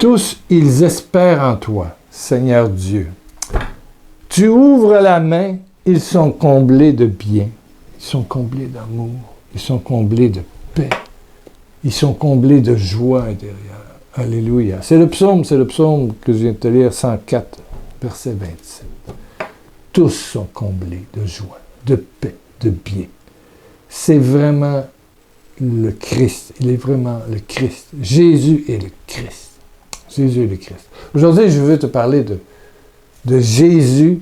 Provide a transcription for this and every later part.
Tous, ils espèrent en toi, Seigneur Dieu. Tu ouvres la main, ils sont comblés de bien. Ils sont comblés d'amour. Ils sont comblés de paix. Ils sont comblés de joie intérieure. Alléluia. C'est le psaume que je viens de te lire, 104, verset 27. Tous sont comblés de joie, de paix, de bien. C'est vraiment le Christ. Il est vraiment le Christ. Jésus est le Christ. Jésus est le Christ. Aujourd'hui, je veux te parler de Jésus-Christ.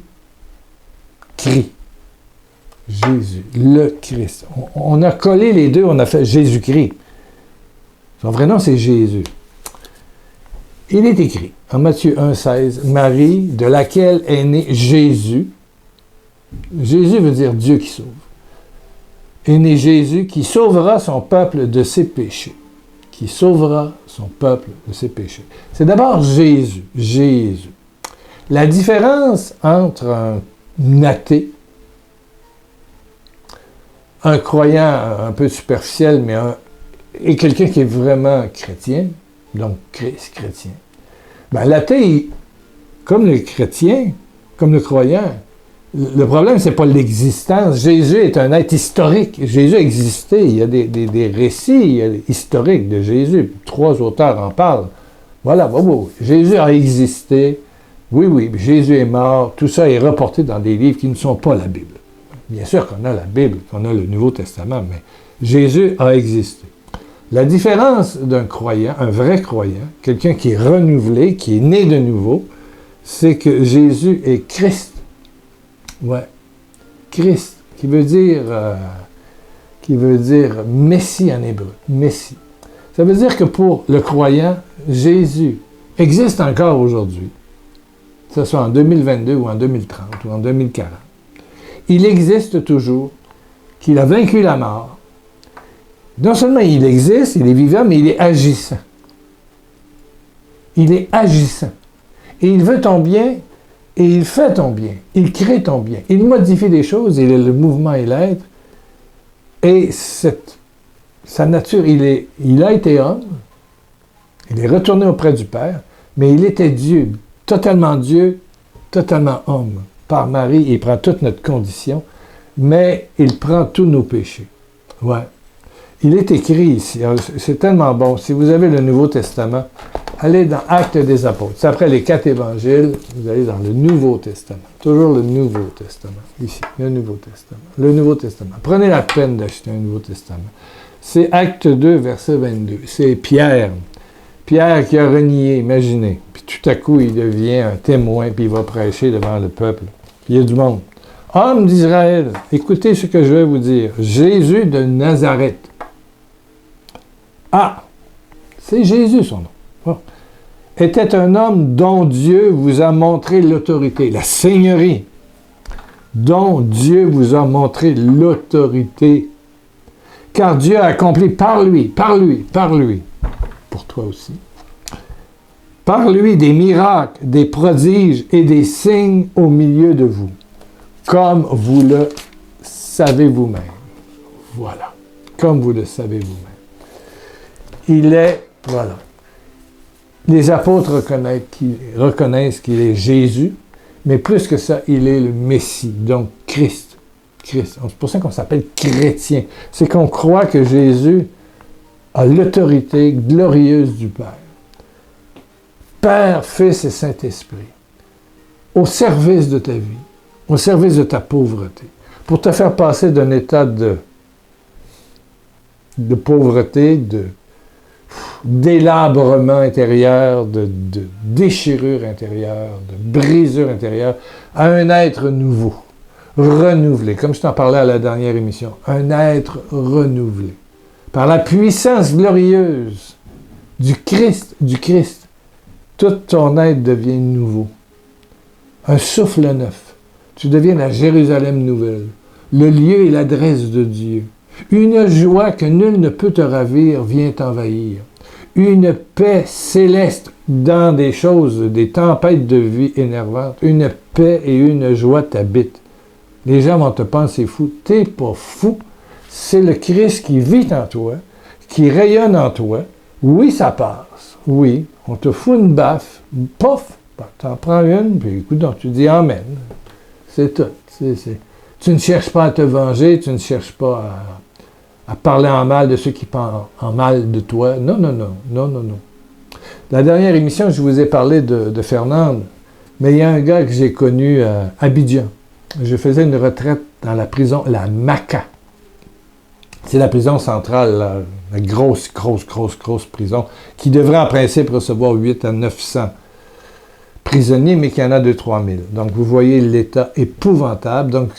Jésus, le Christ. On a collé les deux, on a fait Jésus-Christ. Son vrai nom, c'est Jésus. Il est écrit en Matthieu 1,16, Marie, de laquelle est né Jésus. Jésus veut dire Dieu qui sauve. Est né Jésus qui sauvera son peuple de ses péchés. Qui sauvera son peuple de ses péchés. C'est d'abord Jésus. Jésus. La différence entre un athée, un croyant un peu superficiel, et quelqu'un qui est vraiment chrétien, donc chrétien. Ben, l'athée, comme le chrétien, comme le croyant, le problème, c'est pas l'existence. Jésus est un être historique. Jésus a existé. Il y a des récits historiques de Jésus. 3 auteurs en parlent. Voilà, Jésus a existé. Oui, Jésus est mort. Tout ça est reporté dans des livres qui ne sont pas la Bible. Bien sûr qu'on a la Bible, qu'on a le Nouveau Testament, mais Jésus a existé. La différence d'un croyant, un vrai croyant, quelqu'un qui est renouvelé, qui est né de nouveau, c'est que Jésus est Christ. Ouais. Christ, qui veut dire Messie en hébreu. Messie. Ça veut dire que pour le croyant, Jésus existe encore aujourd'hui, que ce soit en 2022 ou en 2030 ou en 2040. Il existe toujours, qu'il a vaincu la mort. Non seulement il existe, il est vivant, mais il est agissant. Il est agissant. Et il veut ton bien, et il fait ton bien. Il crée ton bien. Il modifie des choses, il est le mouvement et l'être. Et sa nature, il a été homme, il est retourné auprès du Père, mais il était Dieu, totalement homme. Par Marie, il prend toute notre condition, mais il prend tous nos péchés. Ouais. Il est écrit ici, c'est tellement bon. Si vous avez le Nouveau Testament, allez dans Actes des Apôtres. C'est après les 4 évangiles, vous allez dans le Nouveau Testament. Toujours le Nouveau Testament. Ici, le Nouveau Testament. Le Nouveau Testament. Prenez la peine d'acheter un Nouveau Testament. C'est Acte 2, verset 22. C'est Pierre. Pierre qui a renié, imaginez. Puis tout à coup, il devient un témoin, puis il va prêcher devant le peuple. Puis il y a du monde. Hommes d'Israël, écoutez ce que je vais vous dire. Jésus de Nazareth. Ah, c'est Jésus son nom. Oh. Était un homme dont Dieu vous a montré l'autorité, la seigneurie. Dont Dieu vous a montré l'autorité. Car Dieu a accompli par lui, pour toi aussi, par lui des miracles, des prodiges et des signes au milieu de vous, comme vous le savez vous-même. Voilà, comme vous le savez vous-même. Il est, voilà. Les apôtres reconnaissent qu'il est Jésus, mais plus que ça, il est le Messie, donc Christ. C'est pour ça qu'on s'appelle chrétien. C'est qu'on croit que Jésus a l'autorité glorieuse du Père. Père, Fils et Saint-Esprit, au service de ta vie, au service de ta pauvreté, pour te faire passer d'un état de pauvreté, d'élabrement intérieur, de déchirure intérieure, de brisure intérieure, à un être nouveau, renouvelé, comme je t'en parlais à la dernière émission, un être renouvelé, par la puissance glorieuse du Christ, tout ton être devient nouveau, un souffle neuf, tu deviens la Jérusalem nouvelle, le lieu et l'adresse de Dieu. Une joie que nul ne peut te ravir vient t'envahir. Une paix céleste dans des choses, des tempêtes de vie énervantes. Une paix et une joie t'habitent. Les gens vont te penser fou. T'es pas fou. C'est le Christ qui vit en toi, qui rayonne en toi. Oui, ça passe. Oui, on te fout une baffe, pof, t'en prends une, puis écoute, donc, tu dis Amen. C'est tout. Tu ne cherches pas à te venger, tu ne cherches pas à parler en mal de ceux qui parlent en mal de toi. Non, non, non, non, non, non. La dernière émission, je vous ai parlé de Fernande, mais il y a un gars que j'ai connu à Abidjan. Je faisais une retraite dans la prison, la Maca. C'est la prison centrale, la grosse prison, qui devrait en principe recevoir 8 à 900 prisonniers, mais qui en a 2-3 000. Donc, vous voyez l'état épouvantable. Donc,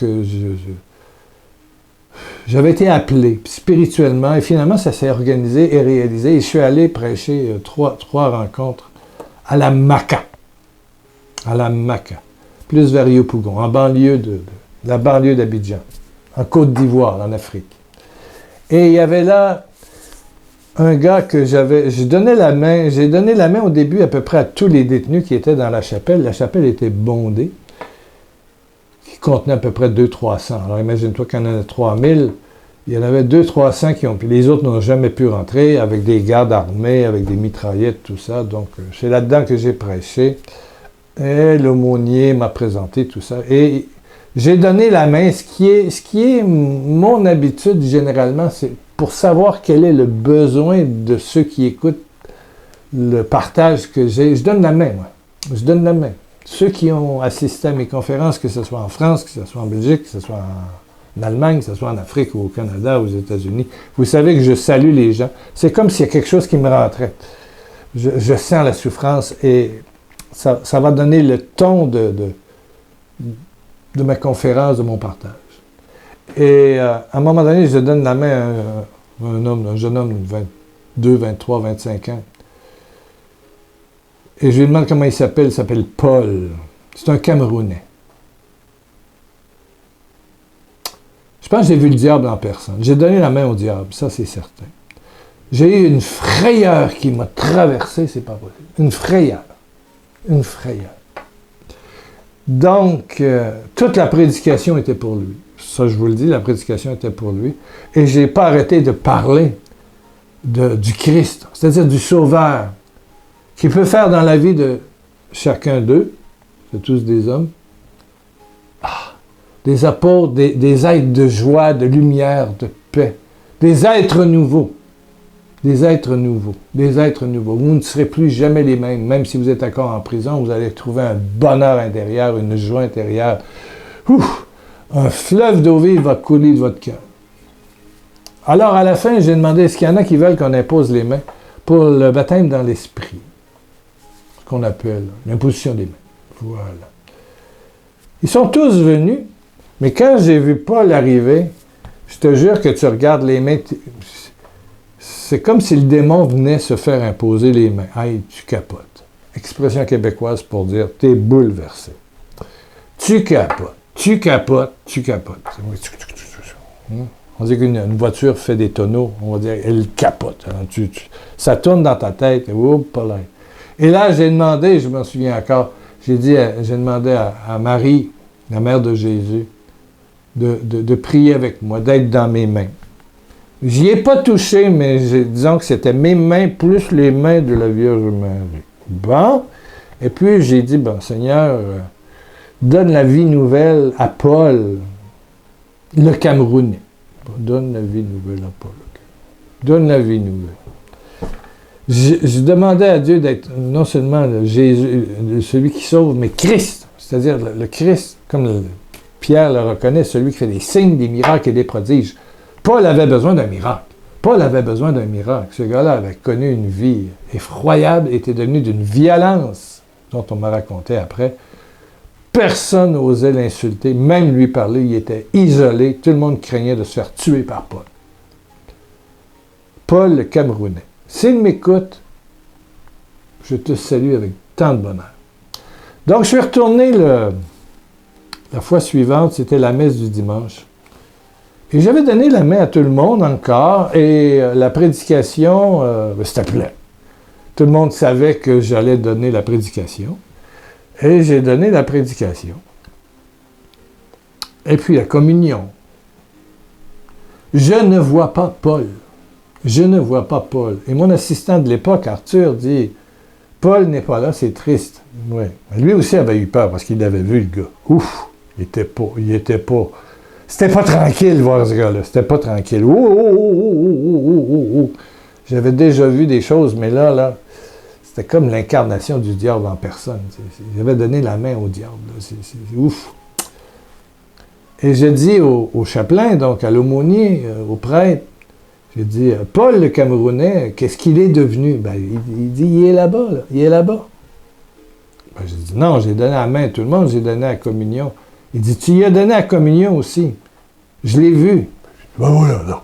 j'avais été appelé spirituellement, et finalement, ça s'est organisé et réalisé. Et je suis allé prêcher trois rencontres à la Maca. À la Maca. Plus vers Yopougon, en banlieue la banlieue d'Abidjan, en Côte d'Ivoire, en Afrique. Et il y avait là un gars que j'ai donné la main au début à peu près à tous les détenus qui étaient dans la chapelle. La chapelle était bondée, qui contenait à peu près 200-300. Alors imagine-toi qu'il y en avait 3000, il y en avait 200-300 qui ont pu. Les autres n'ont jamais pu rentrer avec des gardes armés, avec des mitraillettes, tout ça. Donc c'est là-dedans que j'ai prêché. Et l'aumônier m'a présenté tout ça. Et j'ai donné la main. Ce qui est mon habitude généralement, c'est pour savoir quel est le besoin de ceux qui écoutent le partage que j'ai. Je donne la main, moi. Je donne la main. Ceux qui ont assisté à mes conférences, que ce soit en France, que ce soit en Belgique, que ce soit en Allemagne, que ce soit en Afrique ou au Canada, aux États-Unis, vous savez que je salue les gens. C'est comme s'il y a quelque chose qui me rentrait. Je sens la souffrance et ça va donner le ton de ma conférence, de mon partage. Et à un moment donné, je donne la main à un jeune homme de 22, 23, 25 ans. Et je lui demande comment il s'appelle Paul. C'est un Camerounais. Je pense que j'ai vu le diable en personne. J'ai donné la main au diable, ça c'est certain. J'ai eu une frayeur qui m'a traversé, c'est pas possible. Une frayeur. Une frayeur. Donc, toute la prédication était pour lui. Ça, je vous le dis, la prédication était pour lui. Et je n'ai pas arrêté de parler du Christ, c'est-à-dire du Sauveur, qui peut faire dans la vie de chacun d'eux, c'est tous des hommes, des apôtres, des êtres de joie, de lumière, de paix, des êtres nouveaux. Des êtres nouveaux, des êtres nouveaux. Vous ne serez plus jamais les mêmes. Même si vous êtes encore en prison, vous allez trouver un bonheur intérieur, une joie intérieure. Ouf! Un fleuve d'eau vive va couler de votre cœur. Alors, à la fin, j'ai demandé, est-ce qu'il y en a qui veulent qu'on impose les mains pour le baptême dans l'esprit? Ce qu'on appelle l'imposition des mains. Voilà. Ils sont tous venus, mais quand j'ai vu Paul arriver, je te jure que tu regardes les mains... C'est comme si le démon venait se faire imposer les mains. Aïe, tu capotes. Expression québécoise pour dire « t'es bouleversé ». Tu capotes, tu capotes, tu capotes. On dit qu'une voiture fait des tonneaux, on va dire « elle capote ». Ça tourne dans ta tête. Et là, j'ai demandé, je m'en souviens encore, j'ai demandé à Marie, la mère de Jésus, de prier avec moi, d'être dans mes mains. J'y ai pas touché, mais disons que c'était mes mains plus les mains de la Vierge Marie. Bon, et puis j'ai dit, bon, Seigneur, donne la vie nouvelle à Paul, le Camerounais. Bon, donne la vie nouvelle à Paul. Donne la vie nouvelle. Je demandais à Dieu d'être non seulement Jésus, celui qui sauve, mais Christ, c'est-à-dire le Christ, comme Pierre le reconnaît, celui qui fait des signes, des miracles et des prodiges. Paul avait besoin d'un miracle. Paul avait besoin d'un miracle. Ce gars-là avait connu une vie effroyable, était devenu d'une violence dont on m'a raconté après. Personne n'osait l'insulter, même lui parler. Il était isolé. Tout le monde craignait de se faire tuer par Paul. Paul le Camerounais. S'il m'écoute, je te salue avec tant de bonheur. Donc, je suis retourné la fois suivante, c'était la messe du dimanche. Et j'avais donné la main à tout le monde encore, et la prédication, c'était plein. Tout le monde savait que j'allais donner la prédication, et j'ai donné la prédication. Et puis la communion. Je ne vois pas Paul. Je ne vois pas Paul. Et mon assistant de l'époque, Arthur, dit, Paul n'est pas là, c'est triste. Ouais. Lui aussi avait eu peur parce qu'il l'avait vu, le gars. Ouf! Il était pas. C'était pas tranquille voir ce gars-là. C'était pas tranquille. J'avais déjà vu des choses, mais là, c'était comme l'incarnation du diable en personne. Il avait donné la main au diable. C'est ouf. Et je dis au chapelain, donc à l'aumônier, au prêtre, j'ai dit, Paul le Camerounais, qu'est-ce qu'il est devenu? Ben, il dit, il est là-bas, là. Il est là-bas. Ben, j'ai dit, non, j'ai donné la main à tout le monde, j'ai donné la communion. Il dit, tu y as donné la communion aussi. Je l'ai vu. Ben voyons donc.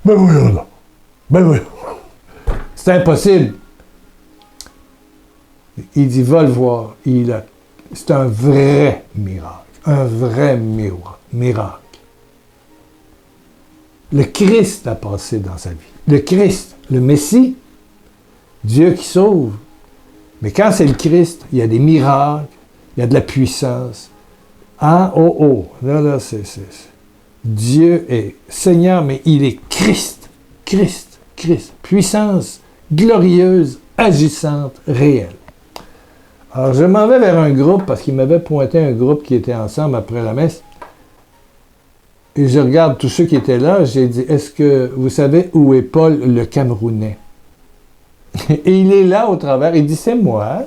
Ben voyons donc. Ben voyons. C'est impossible. Il dit, va le voir. C'est un vrai miracle. Un vrai miracle. Le Christ a passé dans sa vie. Le Christ, le Messie, Dieu qui sauve. Mais quand c'est le Christ, il y a des miracles, il y a de la puissance. Ah, là, c'est... Dieu est Seigneur, mais il est Christ. Christ. Puissance glorieuse, agissante, réelle. Alors, je m'en vais vers un groupe, parce qu'il m'avait pointé un groupe qui était ensemble après la messe. Et je regarde tous ceux qui étaient là, j'ai dit, est-ce que vous savez où est Paul le Camerounais? Et il est là au travers, il dit, c'est moi.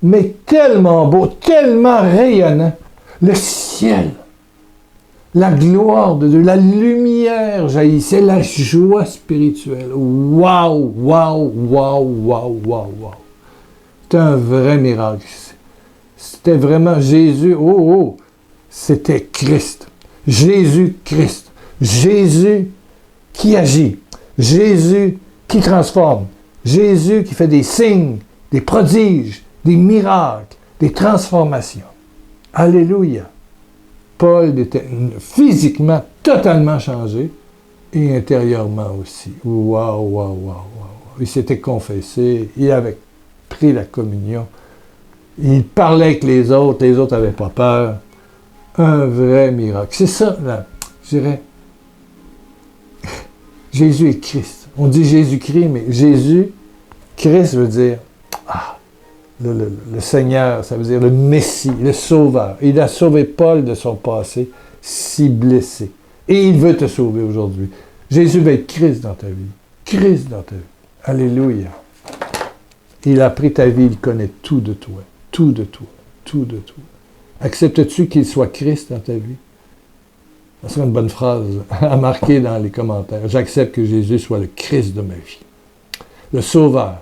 Mais tellement beau, tellement rayonnant. Le ciel, la gloire de Dieu, la lumière jaillissait, la joie spirituelle. Waouh! C'était un vrai miracle. C'était vraiment Jésus. C'était Christ. Jésus-Christ. Jésus qui agit. Jésus qui transforme. Jésus qui fait des signes, des prodiges, des miracles, des transformations. Alléluia. Paul était physiquement totalement changé et intérieurement aussi. Waouh. Il s'était confessé, il avait pris la communion, il parlait avec les autres n'avaient pas peur. Un vrai miracle. C'est ça, là, je dirais. Jésus est Christ. On dit Jésus-Christ, mais Jésus, Christ veut dire le Seigneur, ça veut dire le Messie, le Sauveur. Il a sauvé Paul de son passé si blessé. Et il veut te sauver aujourd'hui. Jésus veut être Christ dans ta vie. Christ dans ta vie. Alléluia. Il a pris ta vie, il connaît tout de toi. Tout de toi. Acceptes-tu qu'il soit Christ dans ta vie? Ça serait une bonne phrase à marquer dans les commentaires. J'accepte que Jésus soit le Christ de ma vie. Le Sauveur,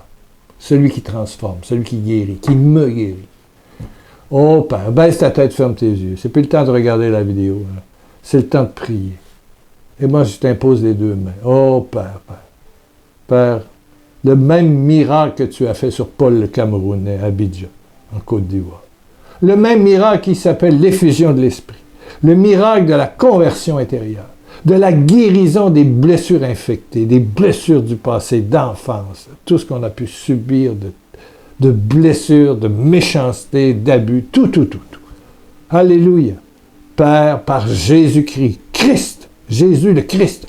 celui qui transforme, celui qui guérit, qui me guérit. Oh Père, baisse ta tête, ferme tes yeux. C'est plus le temps de regarder la vidéo. Là. C'est le temps de prier. Et moi, je t'impose les deux mains. Oh Père. Père, le même miracle que tu as fait sur Paul le Camerounais à Abidjan, en Côte d'Ivoire. Le même miracle qui s'appelle l'effusion de l'Esprit. Le miracle de la conversion intérieure, de la guérison des blessures infectées, des blessures du passé, d'enfance, tout ce qu'on a pu subir de blessures, de méchanceté, d'abus, tout. Alléluia. Père, par Jésus-Christ, Christ, Jésus le Christ.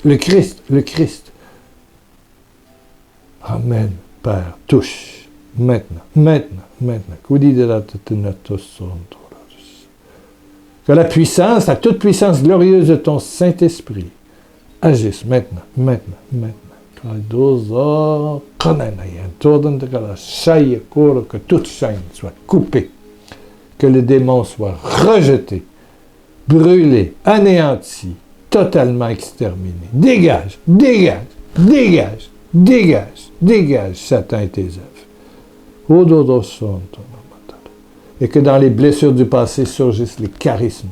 Amen. Père, touche. Maintenant. Que la puissance, la toute puissance glorieuse de ton Saint-Esprit agisse maintenant. Que toute chaîne soit coupée, que le démon soit rejeté, brûlé, anéanti, totalement exterminé. Dégage, Satan et tes œuvres. Et que dans les blessures du passé surgissent les charismes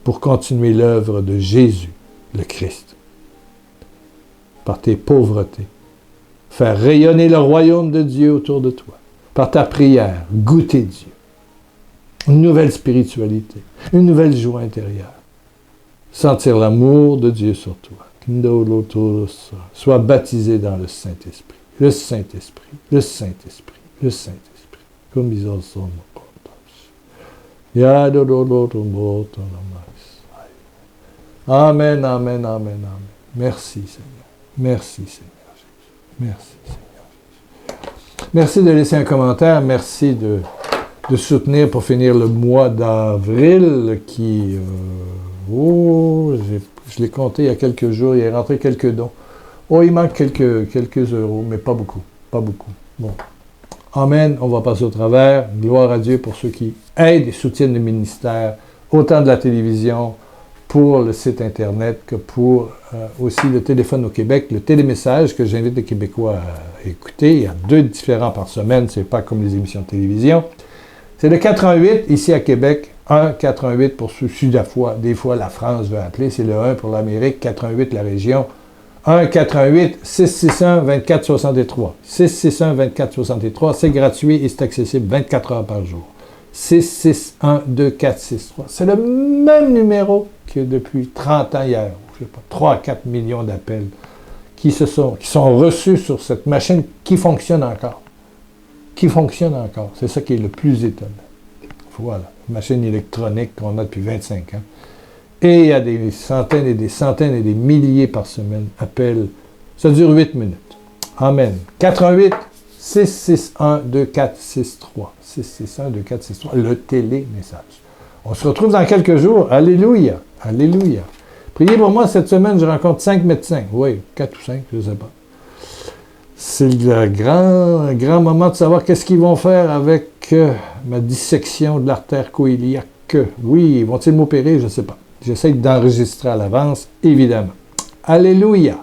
pour continuer l'œuvre de Jésus, le Christ. Par tes pauvretés, faire rayonner le royaume de Dieu autour de toi. Par ta prière, goûter Dieu. Une nouvelle spiritualité, une nouvelle joie intérieure. Sentir l'amour de Dieu sur toi. Sois baptisé dans le Saint-Esprit. Le Saint-Esprit. Comme ils en sont. Amen. Merci Seigneur. Merci Seigneur Jésus. Merci de laisser un commentaire. Merci de soutenir pour finir le mois d'avril qui... je l'ai compté il y a quelques jours. Il est rentré quelques dons. Oh, il manque quelques euros, mais pas beaucoup. Pas beaucoup. Bon. Amen. On va passer au travers. Gloire à Dieu pour ceux qui aident et soutiennent le ministère, autant de la télévision, pour le site Internet que pour aussi le téléphone au Québec, le télémessage que j'invite les Québécois à écouter. Il y a 2 différents par semaine, c'est pas comme les émissions de télévision. C'est le 418 ici à Québec, 1-418 pour ceux sud-fois. Des fois, la France veut appeler, c'est le 1 pour l'Amérique, 418 la région. 1-418-661-2463. 661-2463, c'est gratuit et c'est accessible 24 heures par jour. 661-2463. C'est le même numéro que depuis 30 ans hier. Je sais pas, 3 à 4 millions d'appels qui sont reçus sur cette machine qui fonctionne encore. Qui fonctionne encore. C'est ça qui est le plus étonnant. Voilà, machine électronique qu'on a depuis 25 ans. Et il y a des centaines et des centaines et des milliers par semaine appels. Ça dure 8 minutes. Amen. 88 661 2463. 661 2463, le télémessage. On se retrouve dans quelques jours. Alléluia. Alléluia. Priez pour moi cette semaine, je rencontre 5 médecins. Oui, 4 ou 5, je ne sais pas. C'est le grand moment de savoir qu'est-ce qu'ils vont faire avec ma dissection de l'artère coïliaque. Oui, vont-ils m'opérer? Je ne sais pas. J'essaie d'enregistrer à l'avance, évidemment. Alléluia!